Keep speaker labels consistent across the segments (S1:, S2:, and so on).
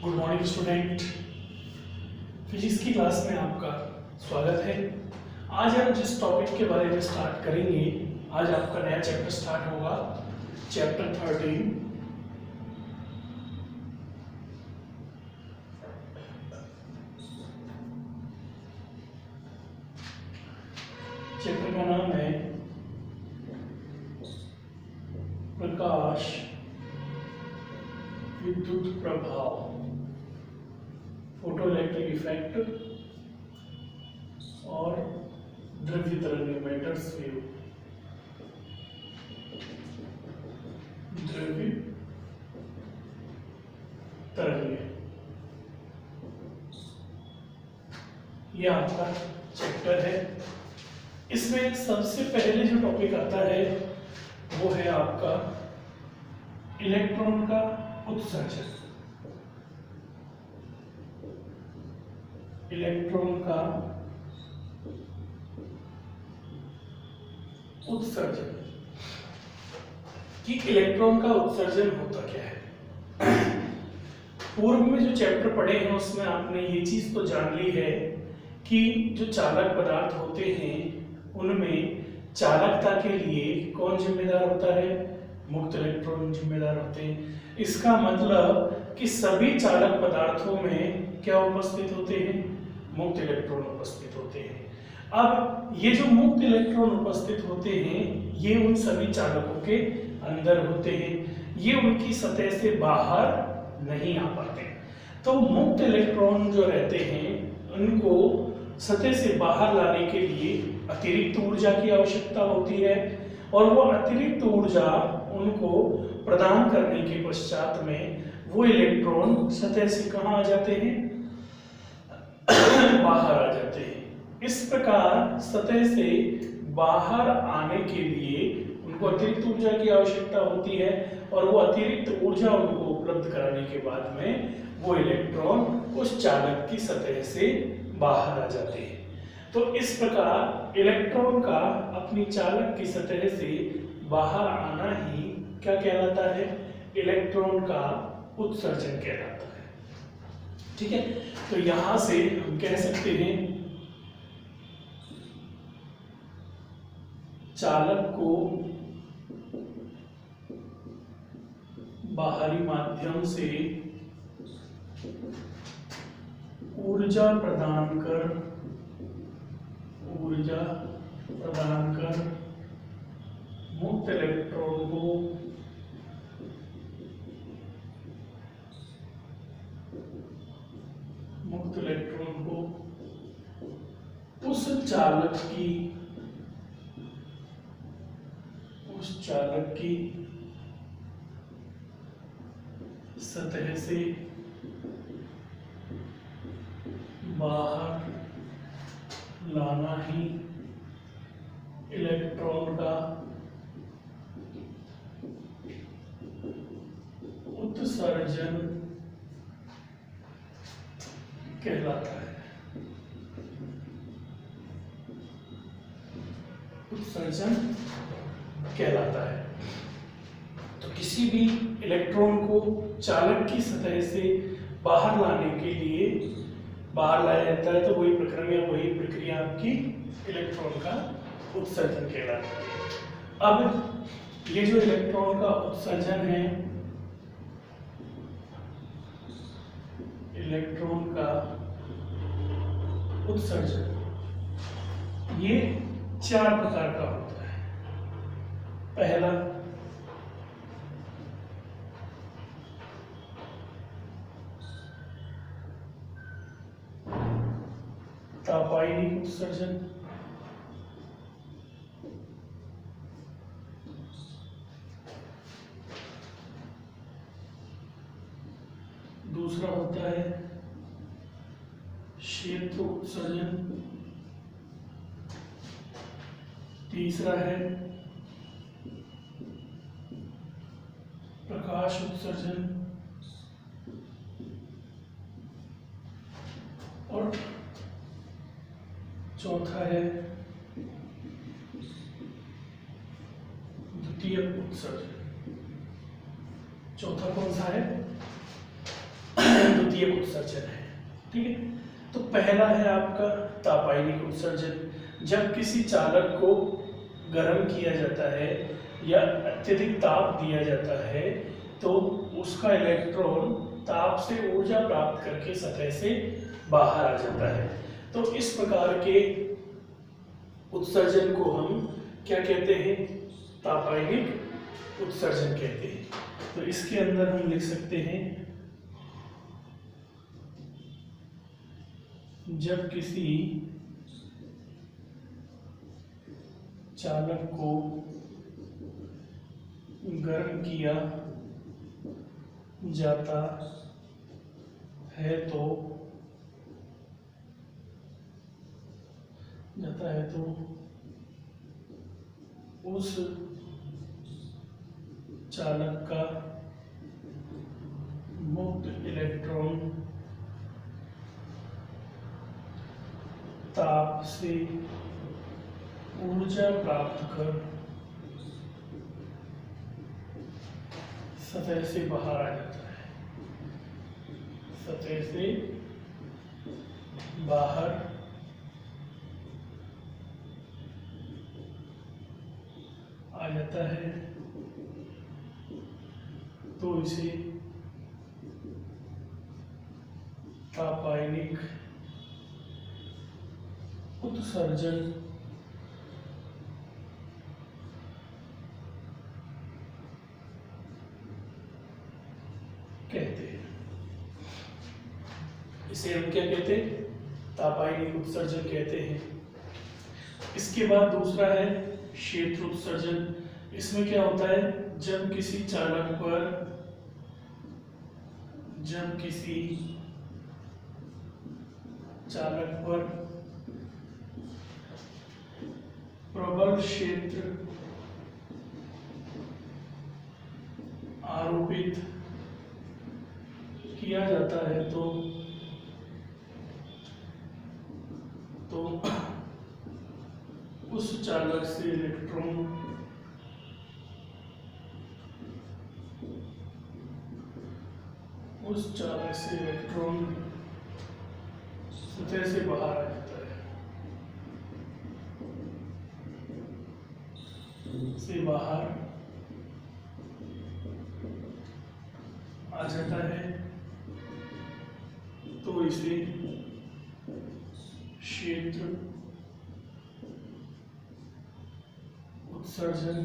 S1: Good morning student. Physics की class में आपका स्वागत है। आज हम जिस टॉपिक के बारे में स्टार्ट करेंगे, आज आपका नया चैप्टर स्टार्ट होगा, चैप्टर 13। चैप्टर का नाम है प्रकाश विद्युत प्रभाव, फोटो इलेक्ट्रिक इफेक्ट और द्रव्य तरंग, मैटर्स वेव, द्रव्य तरंग, यह आपका चैप्टर है। इसमें सबसे पहले जो टॉपिक आता है वो है आपका इलेक्ट्रॉन का उत्सर्जन। इलेक्ट्रॉन का उत्सर्जन कि इलेक्ट्रॉन का उत्सर्जन होता क्या है। पूर्व में जो चैप्टर पढ़े हैं उसमें आपने ये चीज तो जान ली है कि जो चालक पदार्थ होते हैं उनमें चालकता के लिए कौन जिम्मेदार होता है, मुक्त इलेक्ट्रॉन जिम्मेदार होते हैं। इसका मतलब कि सभी चालक पदार्थों में क्या उपस्थित होते हैं, मुक्त इलेक्ट्रॉन उपस्थित होते हैं। अब ये जो मुक्त इलेक्ट्रॉन उपस्थित होते हैं ये उन सभी चालकों के अंदर होते हैं, ये उनकी सतह से बाहर नहीं आ पाते। तो मुक्त इलेक्ट्रॉन जो रहते हैं उनको सतह से बाहर लाने के लिए अतिरिक्त ऊर्जा की आवश्यकता होती है, और वो अतिरिक्त ऊर्जा उनको प्रदान करने के पश्चात में वो इलेक्ट्रॉन सतह से कहाँ आ जाते हैं, बाहर आ जाते हैं। इस प्रकार सतह से बाहर आने के लिए उनको अतिरिक्त ऊर्जा की आवश्यकता होती है, और वो अतिरिक्त ऊर्जा उनको उपलब्ध कराने के बाद में वो इलेक्ट्रॉन उस चालक की सतह से बाहर आ जाते हैं। तो इस प्रकार इलेक्ट्रॉन का अपनी चालक की सतह से बाहर आना ही क्या कहलाता है, इलेक्ट्रॉन का उत्सर्जन कहलाता है। ठीक है, तो यहां से हम कह सकते हैं चालक को बाहरी माध्यम से ऊर्जा प्रदान कर मुक्त इलेक्ट्रॉन को उस चालक की सतह से बाहर लाना ही इलेक्ट्रॉन का उत्सर्जन कहलाता है। उत्सर्जन कहलाता है। तो किसी भी इलेक्ट्रॉन को चालक की सतह से बाहर लाने के लिए बाहर लाया जाता है, तो वही प्रक्रिया आपकी इलेक्ट्रॉन का उत्सर्जन कहलाता है। अब ये जो इलेक्ट्रॉन का उत्सर्जन है, इलेक्ट्रॉन का उत्सर्जन ये 4 प्रकार का होता है। पहला तापायनिक उत्सर्जन, दूसरा होता है क्षेत्र उत्सर्जन, तीसरा है प्रकाश उत्सर्जन, और चौथा है द्वितीयक उत्सर्जन। चौथा कौन सा है? द्वितीयक उत्सर्जन है। ठीक है, तो पहला है आपका तापायनिक उत्सर्जन। जब किसी चालक को गर्म किया जाता है या अत्यधिक ताप दिया जाता है तो उसका इलेक्ट्रॉन ताप से ऊर्जा प्राप्त करके सतह से बाहर आ जाता है। तो इस प्रकार के उत्सर्जन को हम क्या कहते हैं? तापायनिक उत्सर्जन कहते हैं। तो इसके अंदर हम लिख सकते हैं, जब किसी चालक को गर्म किया जाता है तो उस चालक का मुक्त इलेक्ट्रॉन ताप से ऊर्जा प्राप्त कर सतह से बाहर आ जाता है। सतह से बाहर आ जाता है तो इसे तापायनिक उत्सर्जन कहते हैं। इसे हम क्या कहते हैं? तापायनिक उत्सर्जन कहते हैं। इसके बाद दूसरा है क्षेत्र उत्सर्जन। इसमें क्या होता है? जब किसी चालक पर प्रबल क्षेत्र आरोपित किया जाता है तो उस चालक से इलेक्ट्रॉन सतह से बाहर आ जाता है। से बाहर आ जाता है तो इसे क्षेत्र उत्सर्जन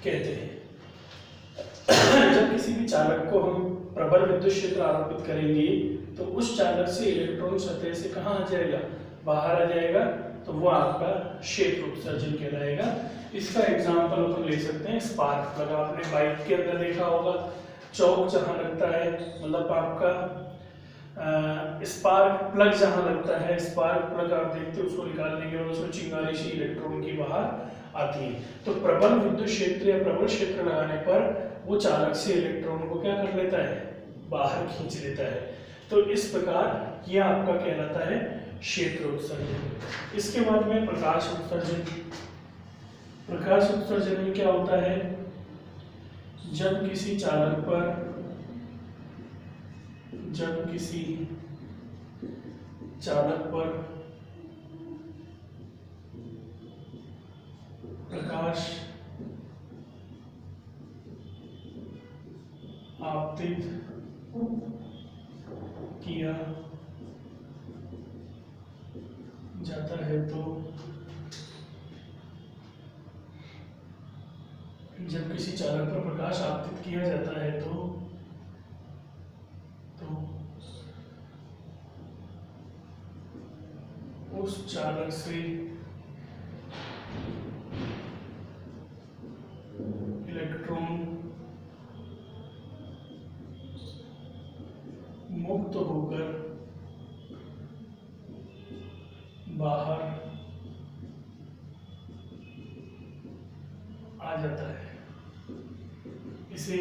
S1: कहते हैं। जब किसी भी चालक को हम प्रबल विद्युत क्षेत्र आरोपित करेंगे तो उस चालक से इलेक्ट्रॉन सतह से कहाँ आ जाएगा? बाहर आ जाएगा, तो वो आपका क्षेत्र उत्सर्जन कहलाएगा। इसका एग्जांपल अपन ले सकते हैं स्पार्क प्लग। आपने बाइक के अंदर देखा होगा, चौक जहाँ लगता है, मतलब आपका स्पार्क प्लग जहाँ लगता है, स्पार्क प्लग आप देखते हो, उसको निकालने के बाद उसमें चिंगारी सी इलेक्ट्रॉन की बाहर आती है। तो प्रबल विद्युत क्षेत्र या प्रबल क्षेत्र लगाने पर वो चालक से इलेक्ट्रॉन को क्या कर लेता है? बाहर खींच लेता है। तो इस प्रकार यह आपका कहलाता है क्षेत्र उत्सर्जन। इसके बाद में प्रकाश उत्सर्जन। प्रकाश उत्सर्जन में क्या होता है? जब किसी चालक पर प्रकाश आपतित किया जाता है तो जब किसी चालक पर प्रकाश आपतित किया जाता है तो उस चालक से इलेक्ट्रॉन मुक्त होकर बाहर आ जाता है। इसे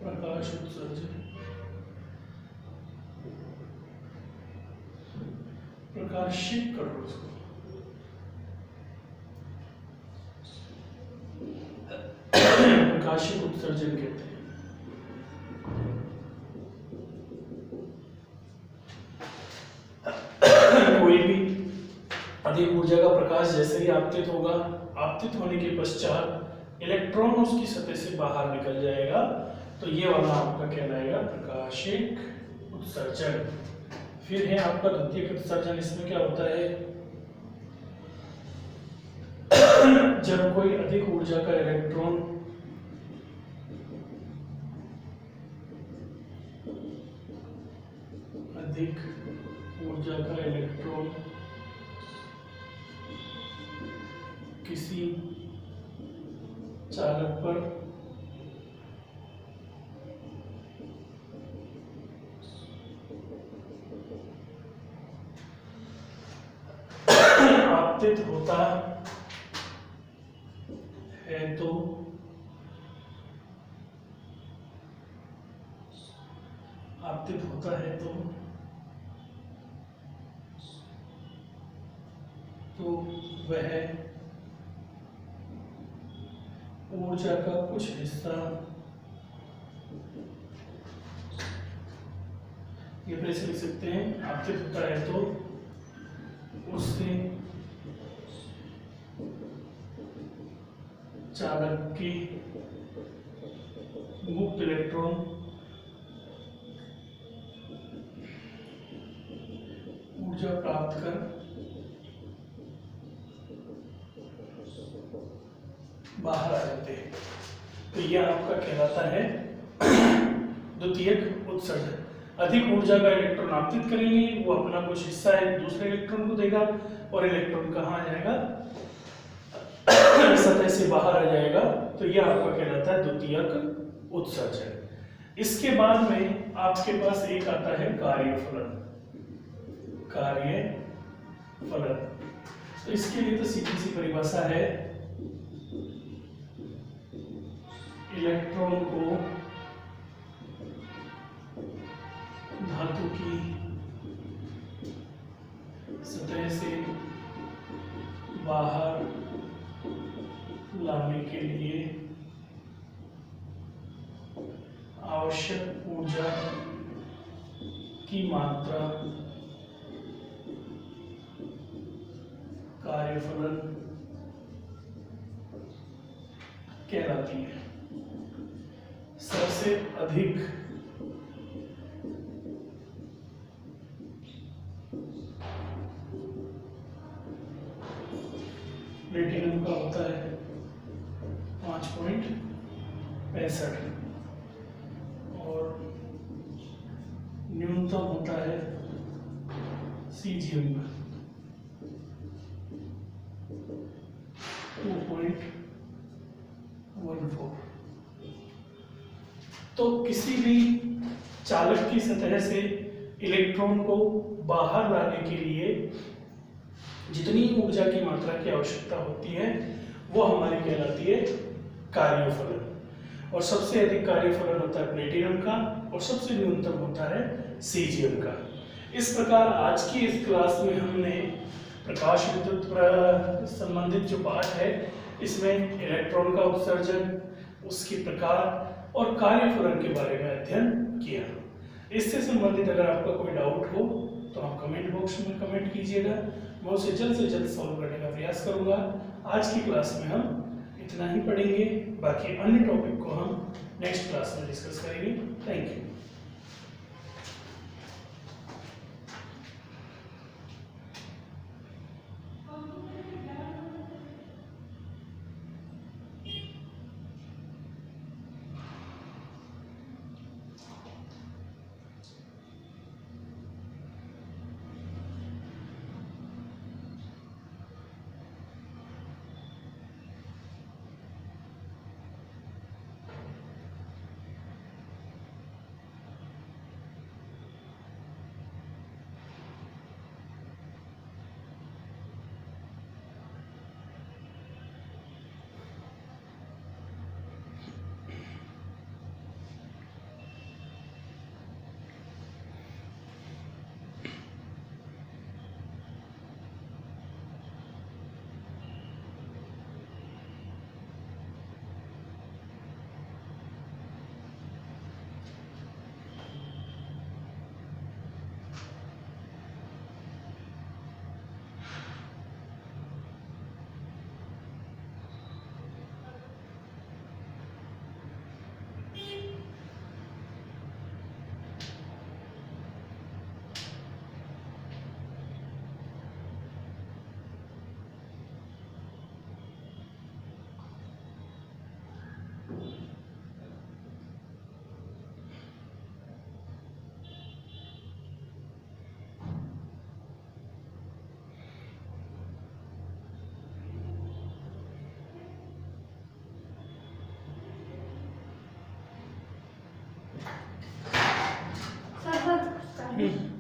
S1: प्रकाश उत्सर्जन, प्रकाशित करो उसको। उत्सर्जन कहते हैं। कोई भी अधिक ऊर्जा का प्रकाश जैसे ही आपतित होगा, आपतित होने के पश्चात इलेक्ट्रॉन उसकी सतह से बाहर निकल जाएगा, तो ये वाला आपका कहलाएगा प्रकाशिक उत्सर्जन। फिर है आपका द्वितीयक उत्सर्जन। इसमें क्या होता है, जब कोई अधिक ऊर्जा का इलेक्ट्रॉन किसी चालक पर आपतित होता है तो वह ऊर्जा का कुछ हिस्सा ये ऐसे लिख सकते हैं, आपतित होता है तो उससे चालक की मुक्त इलेक्ट्रॉन ऊर्जा प्राप्त कर बाहर आ जाते हैं। तो यह आपका कहलाता है द्वितीयक उत्सर्जन। अधिक ऊर्जा का इलेक्ट्रॉन आपतित करेंगे, वो अपना कुछ हिस्सा है दूसरे इलेक्ट्रॉन को देगा और इलेक्ट्रॉन कहाँ आ जाएगा, सतह से बाहर आ जाएगा। तो यह आपका कहलाता है द्वितीयक उत्सर्जन। इसके बाद में आपके पास एक आता है कार्यफलन। तो इसके लिए तो सीधी सी परिभाषा है, इलेक्ट्रॉन को धातु की सतह से बाहर लाने के लिए आवश्यक ऊर्जा की मात्रा कार्यफलन कहलाती है। सबसे अधिक प्लेटिनम का होता है 5.65 और न्यूनतम होता है सीजियम का 2.14। तो किसी भी चालक की सतह से इलेक्ट्रॉन को बाहर लाने के लिए जितनी ऊर्जा की मात्रा की आवश्यकता होती है वो हमारी कहलाती है कार्यफलन। और सबसे अधिक कार्यफलन होता है प्लेटिनम का और सबसे न्यूनतम होता है सीजियम का। इस प्रकार आज की इस क्लास में हमने प्रकाश विद्युत संबंधित जो पाठ है इसमें इलेक्ट्रॉन का उत्सर्जन, उसके प्रकार और कार्यफलन के बारे में अध्ययन किया। इससे संबंधित अगर आपका कोई डाउट हो तो आप कमेंट बॉक्स में कमेंट कीजिएगा, मैं उसे जल्द से जल्द सॉल्व करने का प्रयास करूंगा। आज की क्लास में हम इतना ही पढ़ेंगे, बाकी अन्य टॉपिक को हम नेक्स्ट क्लास में डिस्कस करेंगे। Thank you. है